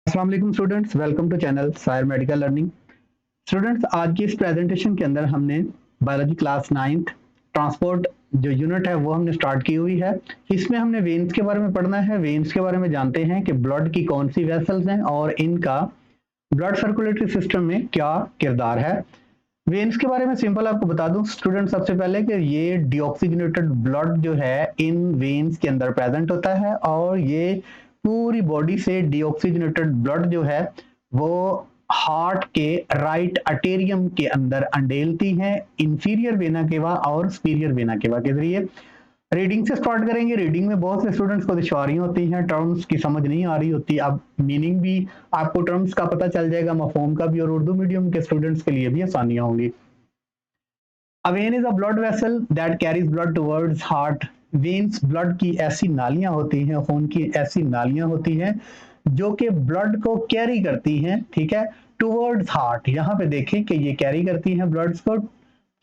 अस्सलाम वालेकुम students, welcome to channel Sayar medical learning. Students, आज की इस प्रेजेंटेशन के अंदर हमने बायोलॉजी क्लास 9th ट्रांसपोर्ट जो यूनिट है वो हमने स्टार्ट की हुई है। इसमें हमने वेन्स के बारे में पढ़ना है। वेन्स के बारे में जानते हैं कि ब्लड की कौन सी वेसल्स हैं और इनका ब्लड सर्कुलेटरी सिस्टम में क्या किरदार है। वेन्स के बारे में सिंपल आपको बता दूं स्टूडेंट, सबसे पहले कि ये डीऑक्सीजनेटेड ब्लड जो है इन वेन्स के अंदर प्रेजेंट होता है और ये पूरी बॉडी से डीऑक्सीजनेटेड ब्लड जो है वो हार्ट के राइट अर्टेरियम के अंदर अंडेलती हैं इंफीरियर वेना केवा और सुपीरियर वेना केवा के जरिए। रीडिंग से स्टार्ट करेंगे। रीडिंग में बहुत से स्टूडेंट्स को दुश्वारियां होती हैं, टर्म्स की समझ नहीं आ रही होती। अब मीनिंग भी आपको टर्म्स का पता चल जाएगा, मफहूम का भी, और उर्दू मीडियम के स्टूडेंट्स के लिए भी आसानियां होंगी। A vein is a blood vessel that carries blood towards heart. Veins blood की ऐसी नालियां होती हैं, खून की ऐसी नालियां होती हैं जो कि ब्लड को कैरी करती हैं, ठीक है, टुवर्ड्स हार्ट। यहाँ पे देखें कि ये कैरी करती हैं ब्लड को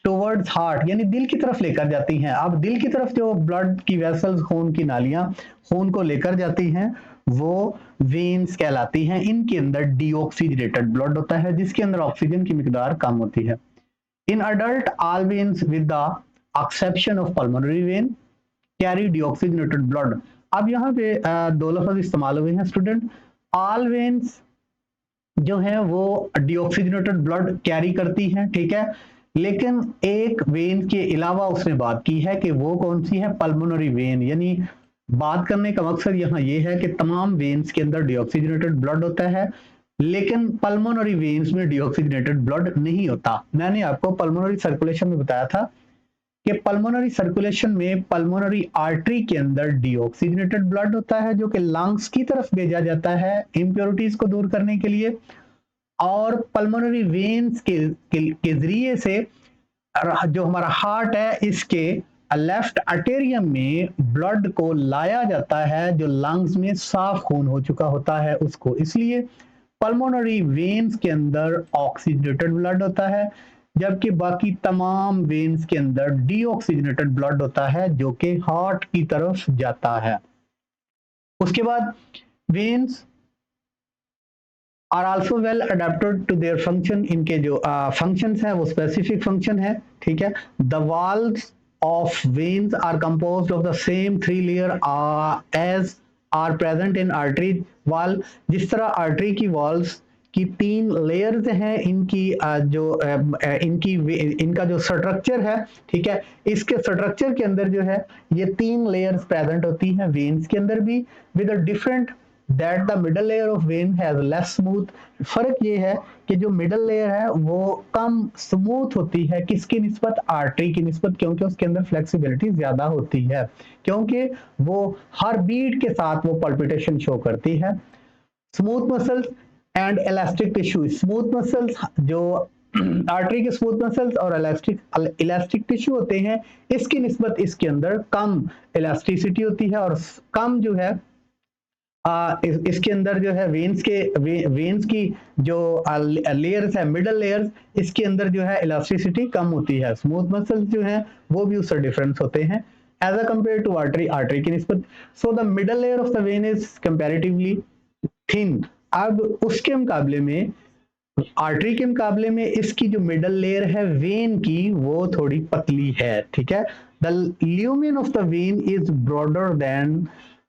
टुवर्ड्स हार्ट, यानी दिल की तरफ लेकर जाती हैं। अब दिल की तरफ जो ब्लड की वेसल्स, खून की नालियां खून को लेकर जाती हैं वो वेन्स कहलाती हैं। इनके अंदर डीऑक्सीजनेटेड ब्लड होता है जिसके अंदर ऑक्सीजन की मिकदार कम होती है। In adult all veins with the exception of pulmonary vein carry deoxygenated blood। अब यहाँ पे दो लफ्ज इस्तेमाल हुए हैं स्टूडेंट। all veins जो है वो डीऑक्सीजनेटेड ब्लड कैरी करती हैं, ठीक है, लेकिन एक वेन के अलावा उसने बात की है कि वो कौन सी है, पल्मोनरी वेन। यानी बात करने का मकसद यहाँ ये है कि तमाम वेन्स के अंदर डीऑक्सीजनेटेड ब्लड होता है लेकिन पल्मोनरी वेन्स में डीऑक्सीजनेटेड ब्लड नहीं होता। मैंने आपको पल्मोनरी सर्कुलेशन में बताया था कि पल्मोनरी सर्कुलेशन में पल्मोनरी आर्टरी के अंदर डीऑक्सीजनेटेड ब्लड होता है जो कि लंग्स की तरफ भेजा जाता है इंप्योरिटीज को दूर करने के लिए, और पल्मोनरी वेन्स के जरिए से जो हमारा हार्ट है इसके लेफ्ट अर्टेरियम में ब्लड को लाया जाता है जो लंग्स में साफ खून हो चुका होता है उसको। इसलिए पल्मोनरी वेन्स के अंदर ऑक्सीजनेटेड ब्लड होता है जबकि बाकी तमाम वेन्स के अंदर डीऑक्सीजनेटेड ब्लड होता है जो कि हार्ट की तरफ जाता है। उसके बाद veins are also well adapted to their function. इनके जो फंक्शंस हैं वो स्पेसिफिक फंक्शन है, ठीक है। The walls of veins are composed of the same three layer as are present in artery wall. जिस तरह आर्टरी की वॉल्स की तीन लेयर्स हैं, इनका जो स्ट्रक्चर है, ठीक है, इसके स्ट्रक्चर के अंदर जो है ये तीन लेयर्स प्रेजेंट होती हैं वेन्स के अंदर भी, with a different that the middle layer of vein has less smooth। फर्क ये है कि जो मिडल लेयर है वो कम स्मूथ होती है, किसकी निस्बत, आर्टरी की निस्बत, क्योंकि उसके अंदर फ्लेक्सिबिलिटी ज्यादा होती है, क्योंकि वो हर बीट के साथ वो पल्पिटेशन शो करती है। Smooth muscles and elastic tissue. Smooth muscles जो आर्टरी के स्मूथ मसल्स और इलास्टिक टिश्यू होते हैं इसकी निस्बत इसके अंदर कम इलास्टिसिटी होती है और कम जो है इसके अंदर जो है वेन्स की जो लेयर्स है, मिडल लेयर्स, इसके अंदर जो है इलास्टिसिटी कम होती है। स्मूथ मसल्स जो है वो भी उससे डिफरेंस होते हैं as a compare to artery की निस्बत। So the middle layer of the vein is comparatively thin. अब उसके मुकाबले में, आर्टरी के मुकाबले में इसकी जो मिडल लेयर है वेन की वो थोड़ी पतली है, ठीक है। The lumen of the vein is broader then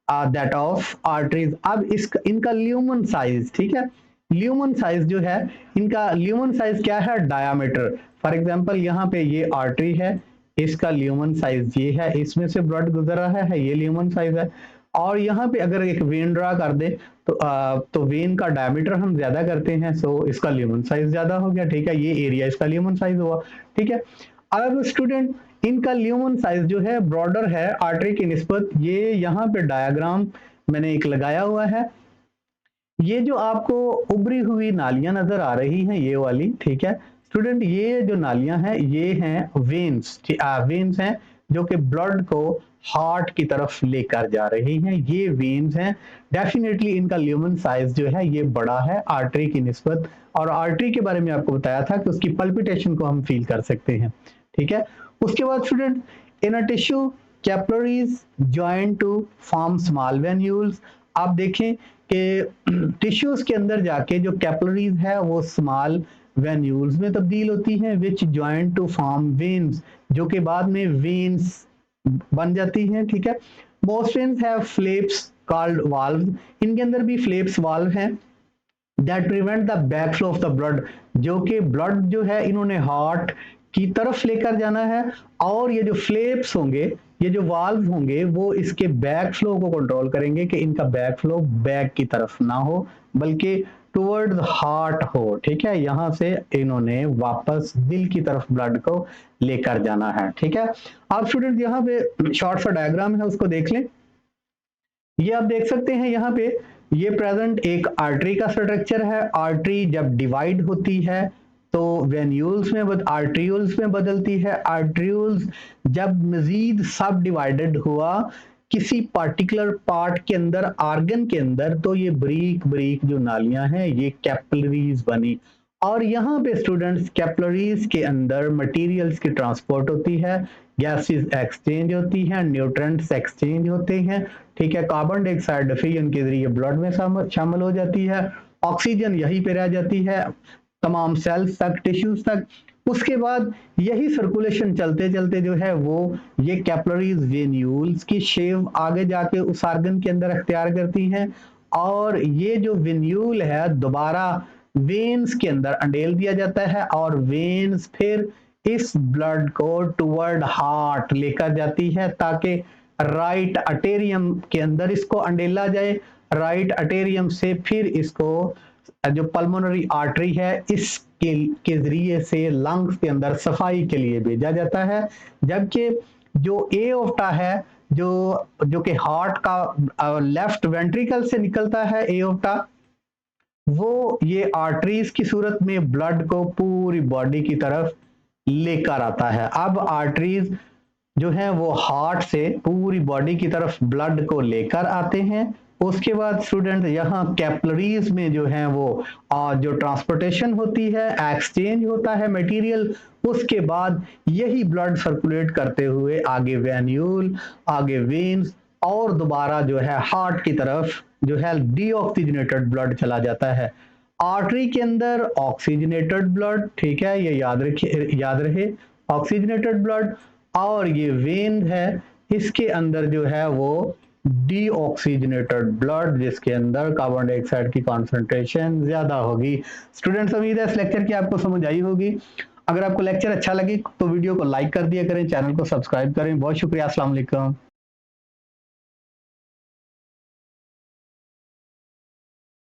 that of arteries. अब इनका ल्यूमन साइज, ठीक है, ल्यूमन साइज जो है, इनका ल्यूमन साइज क्या है, डायामीटर। फॉर एग्जांपल यहाँ पे ये आर्टरी है, इसका ल्यूमन साइज ये है, इसमें से ब्लड गुजर रहा है, ये ल्यूमन साइज है। और यहाँ पे अगर एक वेन ड्रा कर दे तो वेन का डायमीटर हम ज्यादा करते हैं, सो इसका ल्यूमन साइज ज्यादा हो गया, ठीक है, ये एरिया इसका ल्यूमन साइज हुआ, ठीक है। अब स्टूडेंट इनका ल्यूमन साइज जो है ब्रॉडर है आर्टरी की निस्बत। ये यहाँ पे डायग्राम मैंने एक लगाया हुआ है। ये जो आपको उभरी हुई नालियां नजर आ रही हैं ये वाली, ठीक है स्टूडेंट, ये जो नालियां हैं ये हैं वेन्स। वेन्स हैं जो कि ब्लड को हार्ट की तरफ लेकर जा रही हैं, ये वेन्स हैं। डेफिनेटली इनका ल्यूमन साइज जो है ये बड़ा है आर्टरी की निस्बत, और आर्टरी के बारे में आपको बताया था कि उसकी पल्पिटेशन को हम फील कर सकते हैं, ठीक है। उसके बाद student in a tissue capillaries join to form small venules. आप देखें कि टिश्यूज के अंदर जाके जो कैपिलरीज है वो स्मॉल वेन्यूल्स में तब्दील होती हैं, विच ज्वाइन टू फॉर्म वेन्स, जो कि बाद में वेन्स बन जाती हैं। ठीक है, most veins have flaps called valves, इनके अंदर भी फ्लैप्स वाल्व हैं, that prevent the back flow of the blood, जो कि ब्लड जो है इन्होंने हार्ट की तरफ लेकर जाना है, और ये जो फ्लैप्स होंगे, ये जो वाल्व होंगे, वो इसके बैक फ्लो को कंट्रोल करेंगे कि इनका बैक फ्लो बैक की तरफ ना हो बल्कि टुवर्ड्स हार्ट हो। ठीक है, यहां से इन्होंने वापस दिल की तरफ ब्लड को लेकर जाना है। ठीक है, आप स्टूडेंट यहाँ पे शॉर्ट सा डायग्राम है उसको देख लें। ये आप देख सकते हैं यहाँ पे ये प्रेजेंट एक आर्टरी का स्ट्रक्चर है। आर्टरी जब डिवाइड होती है तो वेन्यूल्स में आर्ट्रियोल्स में बदलती है। आर्ट्रियोल्स जब मजीद सब डिवाइडेड हुआ किसी पार्टिकुलर पार्ट के अंदर, आर्गन के अंदर, तो ये बारीक बारीक जो नालियां हैं ये कैपिलरीज बनी। और यहाँ पे स्टूडेंट्स कैपिलरीज के अंदर मटेरियल्स की ट्रांसपोर्ट होती है, गैसेस एक्सचेंज होती हैं, न्यूट्रिएंट्स एक्सचेंज होते हैं। ठीक है, कार्बन डाइऑक्साइड डिफ्यूजन के जरिए ब्लड में शामिल हो जाती है, ऑक्सीजन यहीं पे रह जाती है तमाम सेल्स तक, टिश्यूज तक। उसके बाद यही सर्कुलेशन चलते चलते जो है वो ये कैपिलरीज वेन्यूल्स की शेप आगे जाके उस आर्गन के अंदर अख्तियार करती हैं, और ये जो वेन्यूल है दोबारा वेन्स के अंदर अंडेल दिया जाता है, और वेन्स फिर इस ब्लड को टुवर्ड हार्ट लेकर जाती है ताकि राइट अर्टेरियम के अंदर इसको अंडेला जाए। राइट अर्टेरियम से फिर इसको जो पल्मोनरी आर्टरी है इसके के जरिए से लंग्स के अंदर सफाई के लिए भेजा जाता है। जबकि जो एओर्टा है जो कि हार्ट का लेफ्ट वेंट्रिकल से निकलता है, एओर्टा, वो ये आर्टरीज की सूरत में ब्लड को पूरी बॉडी की तरफ लेकर आता है। अब आर्टरीज जो है वो हार्ट से पूरी बॉडी की तरफ ब्लड को लेकर आते हैं। उसके बाद स्टूडेंट यहाँ कैपिलरीज में जो है वो जो ट्रांसपोर्टेशन होती है, एक्सचेंज होता है मटेरियल, उसके बाद यही ब्लड सर्कुलेट करते हुए आगे वेन्यूल, आगे वेन्स, और दोबारा जो है हार्ट की तरफ जो है डीऑक्सीजनेटेड ब्लड चला जाता है। आर्टरी के अंदर ऑक्सीजनेटेड ब्लड, ठीक है, ये याद रहे ऑक्सीजनेटेड ब्लड, और ये वेन है इसके अंदर जो है वो डीऑक्सीजनेटेड ब्लड, जिसके अंदर कार्बन डाइऑक्साइड की कॉन्सेंट्रेशन ज्यादा होगी। स्टूडेंट्स, उम्मीद है इस लेक्चर की आपको समझ आई होगी। अगर आपको लेक्चर अच्छा लगे तो वीडियो को लाइक कर दिया करें, चैनल को सब्सक्राइब करें। बहुत शुक्रिया, अस्सलाम वालेकुम।